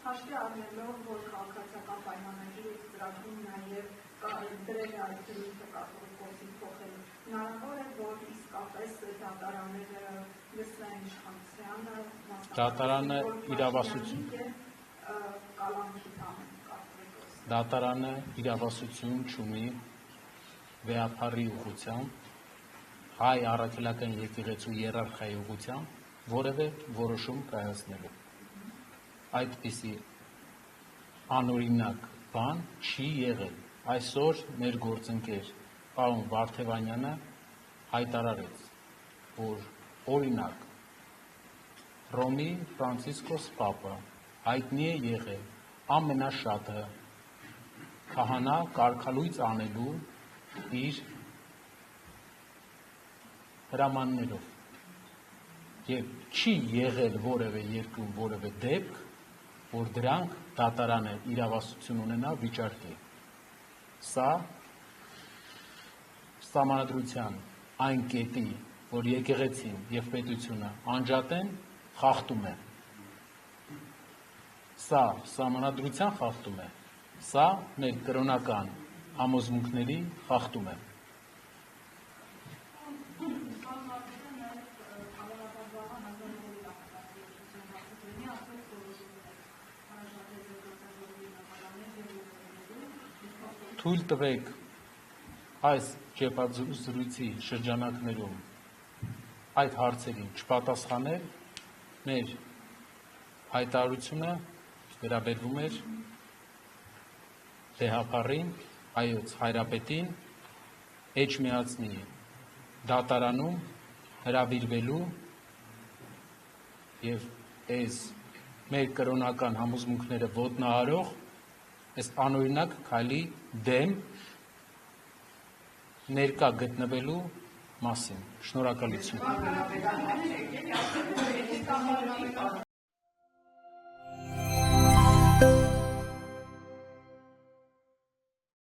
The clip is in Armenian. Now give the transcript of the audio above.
Հաշվի առնելով, որ քաղաքացիական պայմանագրի ծրագրում նաև դրել է այդ դրույթը կաթողիկոսի փոխել, հնարավոր է, որ իսկապես դատարանները լսեն իշխանությանը, դատարանը իրավասություն կալանքի տանեն կաթողիկոսին։ Դատարանը իրավասություն չունի վեհափառի ուղղությամբ, հայ առաքելական եկեղեցու եռարխիայի ուղղությամբ որևէ որոշում կայացնելու։ Այդպիսի անօրինակ բան չի եղել։ Այսօր մեր գործընկեր պարոն Վարդևանյանը հայտարարեց, որ օրինակ Ռոմի Ֆրանցիսկոս Պապը հայտնի է եղել ամենաշատը քահանա կարգալույծ անելու իր հրամաններով և չի եղել որևէ երկրում որևէ դեպք, որ դրանք դատարանը իրավասություն ունենա վիճարկի։ Սա սահմանադրության այն կետի, որ եկեղեցին և պետությունը անջատեն, խախտում է։ Սա սահմանադրության խախտում է, սա մեր կրոնական համոզմունքների խախտում է։ Թույլ տվեք այս ճեպազրույցի շրջանակներում այդ հարցերին չպատասխանել, մեր հայտարարությունը վերաբերվում էր վեհափառին, հայոց հայրապետին, Էջմիածնի դատարանում հրավիրվելու և այս մեր կրոնական համոզմունքները ոտնահարող այս անօրինակ քայլի դեմ ներկա գտնվելու մասին։ Շնորհակալություն։